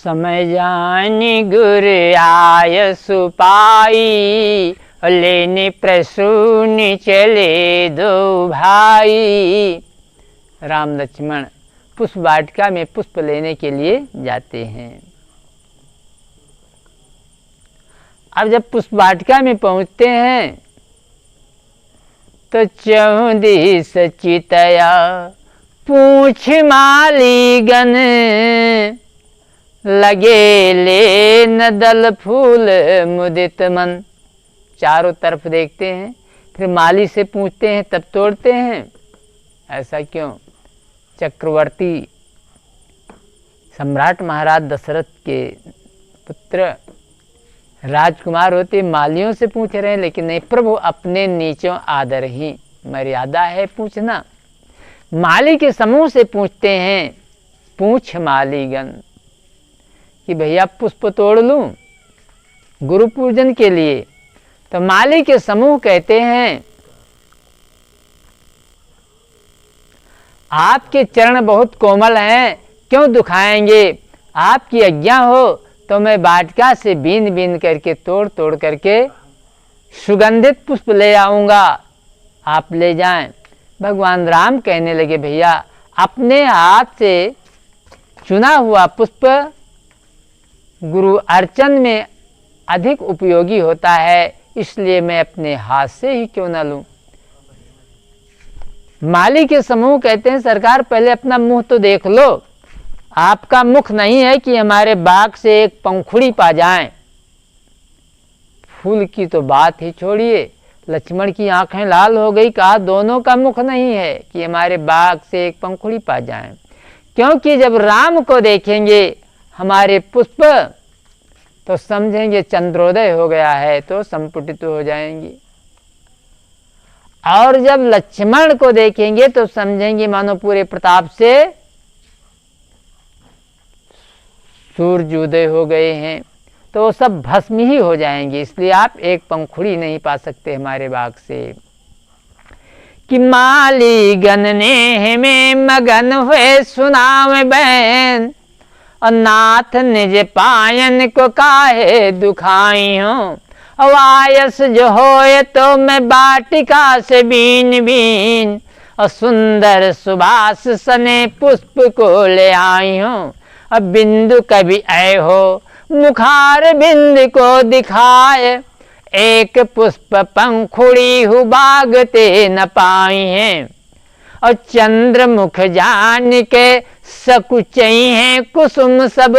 समय जानी गुर आय सुपाई, लेने प्रसूनि चले दो भाई। राम लक्ष्मण पुष्प वाटिका में पुष्प लेने के लिए जाते हैं। अब जब पुष्प वाटिका में पहुंचते हैं तो चौदिस चितया पूछ मालीगन, लगे लेन दल फूल मुदित मन। चारों तरफ देखते हैं, फिर माली से पूछते हैं, तब तोड़ते हैं। ऐसा क्यों? चक्रवर्ती सम्राट महाराज दशरथ के पुत्र राजकुमार होते मालियों से पूछ रहे हैं, लेकिन नहीं, प्रभु अपने नीचों आदर ही मर्यादा है पूछना। माली के समूह से पूछते हैं, पूछ मालीगण कि भैया पुष्प तोड़ लूं गुरु पूजन के लिए। तो माली के समूह कहते हैं, आपके चरण बहुत कोमल हैं, क्यों दुखाएंगे? आपकी आज्ञा हो तो मैं वाटिका से बीन बीन करके तोड़ तोड़ करके सुगंधित पुष्प ले आऊंगा, आप ले जाएं। भगवान राम कहने लगे, भैया अपने हाथ से चुना हुआ पुष्प गुरु अर्चन में अधिक उपयोगी होता है, इसलिए मैं अपने हाथ से ही क्यों ना लूं। माली के समूह कहते हैं, सरकार पहले अपना मुंह तो देख लो, आपका मुख नहीं है कि हमारे बाग से एक पंखुड़ी पा जाएं। फूल की तो बात ही छोड़िए, लक्ष्मण की आंखें लाल हो गई, कहा दोनों का मुख नहीं है कि हमारे बाग से एक पंखुड़ी पा जाएं। क्योंकि जब राम को देखेंगे हमारे पुष्प तो समझेंगे चंद्रोदय हो गया है, तो संपुटित हो जाएंगे। और जब लक्ष्मण को देखेंगे तो समझेंगे मानो पूरे प्रताप से सूर्योदय हो गए हैं, तो सब भस्म ही हो जाएंगे। इसलिए आप एक पंखुड़ी नहीं पा सकते हमारे बाग से। कि मालीगण ने में मगन हुए सुनाव बहन, और नाथ निज पायन को काहे दुखाई हो। वायस जो होए तो मैं वाटिका से बीन बीन, और सुंदर सुबास सने पुष्प को ले आई हूँ। अब बिंदु कभी ऐ हो मुखार बिंद को दिखाए, एक पुष्प पंखुड़ी हु बागते न पाई हैं। और चंद्र मुख जान के सकुचई हैं कुसुम सब,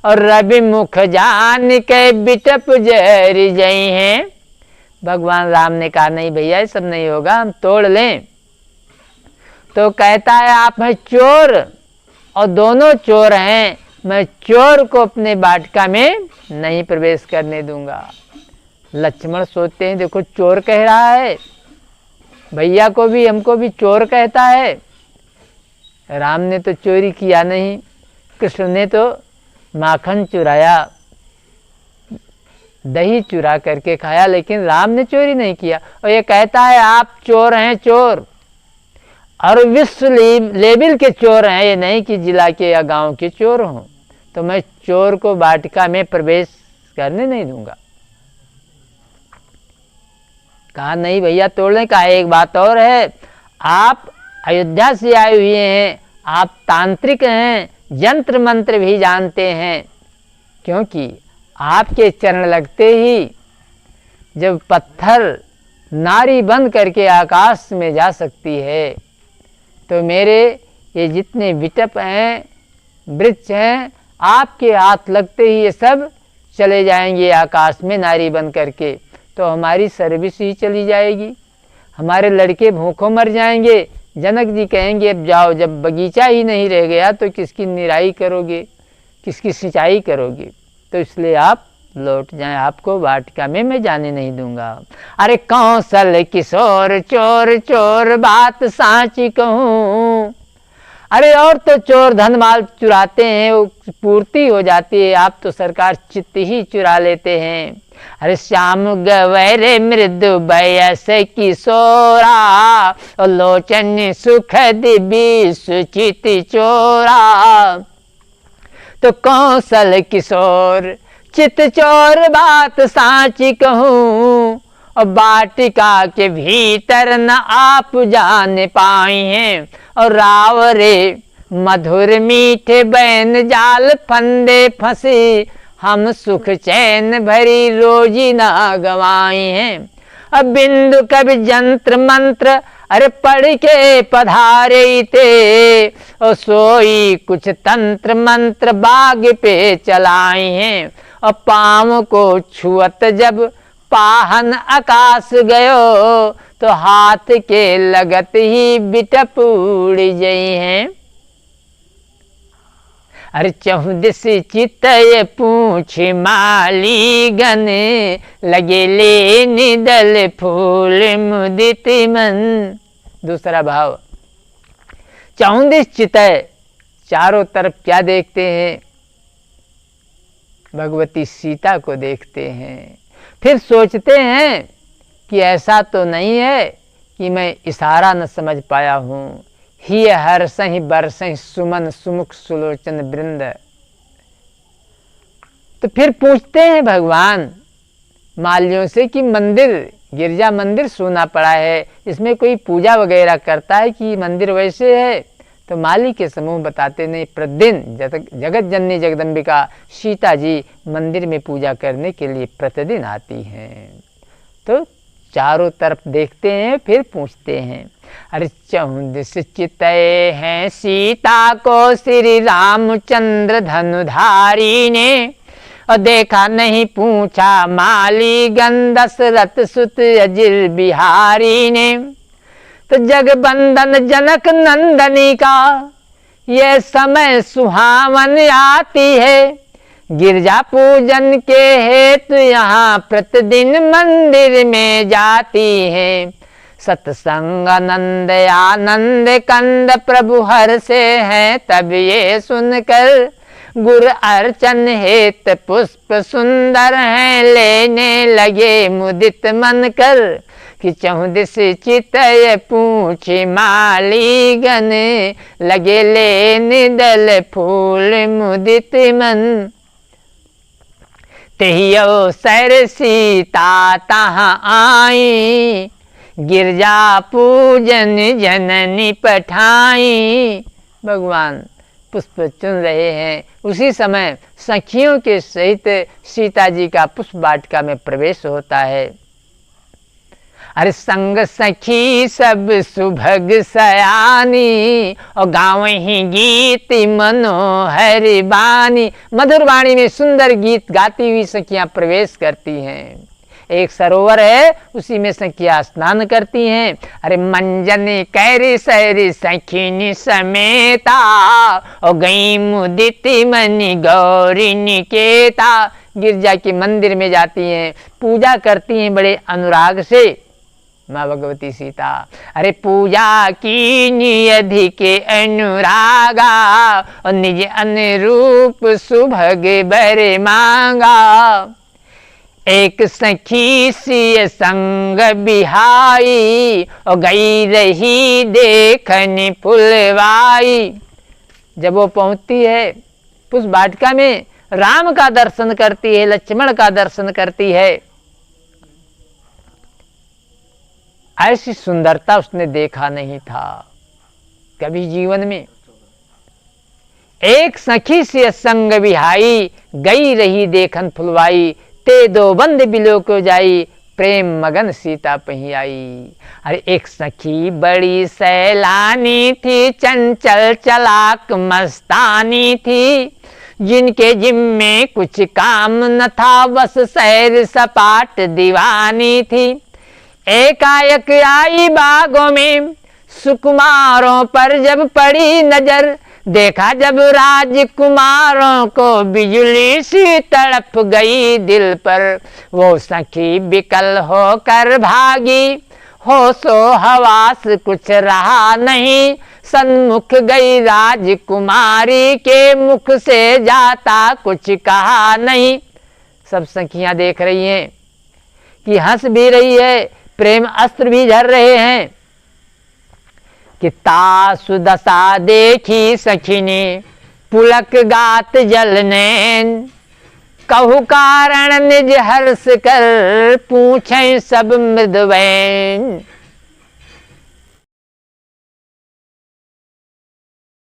और रवि मुख जान के बिटप जरी जई हैं। भगवान राम ने कहा, नहीं भैया ये सब नहीं होगा, हम तोड़ लें। तो कहता है, आप हैं चोर और दोनों चोर हैं, मैं चोर को अपने वाटिका में नहीं प्रवेश करने दूंगा। लक्ष्मण सोचते हैं, देखो चोर कह रहा है, भैया को भी हमको भी चोर कहता है। राम ने तो चोरी किया नहीं, कृष्ण ने तो माखन चुराया, दही चुरा करके खाया, लेकिन राम ने चोरी नहीं किया। और ये कहता है आप चोर हैं, चोर, और विश्व लेवल के चोर हैं, ये नहीं कि जिला के या गांव के चोर हों। तो मैं चोर को वाटिका में प्रवेश करने नहीं दूंगा। कहा नहीं भैया तोड़ने का। एक बात और है, आप अयोध्या से आए हुए हैं, आप तांत्रिक हैं, यंत्र मंत्र भी जानते हैं, क्योंकि आपके चरण लगते ही जब पत्थर नारी बन करके आकाश में जा सकती है, तो मेरे ये जितने विटप हैं, वृक्ष हैं, आपके हाथ लगते ही ये सब चले जाएंगे आकाश में नारी बन करके। तो हमारी सर्विस ही चली जाएगी, हमारे लड़के भूखों मर जाएंगे। जनक जी कहेंगे अब जाओ, जब बगीचा ही नहीं रह गया तो किसकी निराई करोगे, किसकी सिंचाई करोगे। तो इसलिए आप लौट जाएं, आपको वाटिका में मैं जाने नहीं दूंगा। अरे कौशल किशोर चोर चोर बात साची कहूँ। अरे और तो चोर धन माल चुराते हैं, वो पूर्ति हो जाती है, आप तो सरकार चित्त ही चुरा लेते हैं। अरे श्याम गवैरे मृदु बयस किशोरा, और लोचन सुख दिव्य सुचित चोरा। तो कौशल किशोर चित चोर बात साची कहूँ, और वाटिका के भीतर न आप जान पाए हैं, और रावरे मधुर मीठे बैन जाल फंदे फंसे, हम सुख चैन भरी रोजी ना गवाए हैं। अब बिंदु कवि जंत्र मंत्र अरे पढ़ के पधारे थे, और सोई कुछ तंत्र मंत्र बाग पे चलाए हैं, और पाँव को छुअत जब पाहन आकाश गयो, तो हाथ के लगत ही बिटप उड़ गई हैं। अरे चहुदिस चितय पूछ माली गन, लगे ले निदल फूल मुदित मन। दूसरा भाव, चहुदिस चितय, चारों तरफ क्या देखते हैं? भगवती सीता को देखते हैं। फिर सोचते हैं कि ऐसा तो नहीं है कि मैं इशारा न समझ पाया हूँ। ही हर्षहि बरसहि सुमन सुमुख सुलोचन वृंद। तो फिर पूछते हैं भगवान मालियों से कि मंदिर, गिरजा मंदिर सुना पड़ा है, इसमें कोई पूजा वगैरह करता है कि मंदिर वैसे है? तो माली के समूह बताते नहीं, प्रतिदिन जगत जननी जगदम्बिका सीता जी मंदिर में पूजा करने के लिए प्रतिदिन आती हैं। तो चारों तरफ देखते हैं, फिर पूछते हैं, अरे चहुदिस चितय हैं सीता को श्री रामचंद्र धनुधारी ने, और देखा नहीं पूछा माली गण दशरथ सुत अजिर बिहारी ने। तो जगबंदन जनक नंदनी का ये समय सुहावन आती है, गिरजा पूजन के हेतु यहाँ प्रतिदिन मंदिर में जाती है। सत्संग आनंद आनंद कंद प्रभु हर से हैं, तब ये सुनकर गुर अर्चन हेत पुष्प सुंदर हैं, लेने लगे मुदित मन कर। कि चहुदिस चितय पूछ माली गण, लगे ले निदल फूल मुदित मन। तेहि अवसर सीता तहाँ आई, गिरजा पूजन जननी पठाई। भगवान पुष्प चुन रहे हैं, उसी समय सखियों के सहित सीता जी का पुष्प वाटिका में प्रवेश होता है। अरे संग सखी सब सुभग सयानी, और गाँव ही गीत मनोहर बानी। मधुर वाणी में सुंदर गीत गाती हुई सखियां प्रवेश करती हैं। एक सरोवर है, उसी में सखियां स्नान करती हैं। अरे मंजन कैरी सैरी सखिनी समेता, और गई मुदित मनि गौरी निकेता। गिरजा के मंदिर में जाती हैं, पूजा करती हैं बड़े अनुराग से माँ भगवती सीता। अरे पूजा की नियधि के अनुरागा, और निज अनुरूप सुभग बर मांगा। एक सखी सिय संग बिहाई, और गई रही देखन फुलवाई। जब वो पहुंचती है पुष्प वाटिका में, राम का दर्शन करती है, लक्ष्मण का दर्शन करती है। ऐसी सुंदरता उसने देखा नहीं था कभी जीवन में। एक सखी से संग बिहाई, गई रही देखन फुलवाई। ते दो बंद बिलो को जाई, प्रेम मगन सीता पही आई। अरे एक सखी बड़ी सैलानी थी, चंचल चलाक मस्तानी थी। जिनके जिम्मे कुछ काम न था, बस सैर सपाट दीवानी थी। एकाएक आई बागों में, सुकुमारों पर जब पड़ी नजर। देखा जब राजकुमारों को, बिजली सी तड़प गई दिल पर। वो सखी बिकल होकर भागी, होशो हवास कुछ रहा नहीं। सन्मुख गई राजकुमारी के, मुख से जाता कुछ कहा नहीं। सब सखियां देख रही हैं कि हंस भी रही है, प्रेम अस्त्र भी झर रहे हैं। कि तासु दशा देखी सखी ने, पुलक गात जलनैन, कहु कारण निज हर्ष कर, पूछें सब मृदवैन।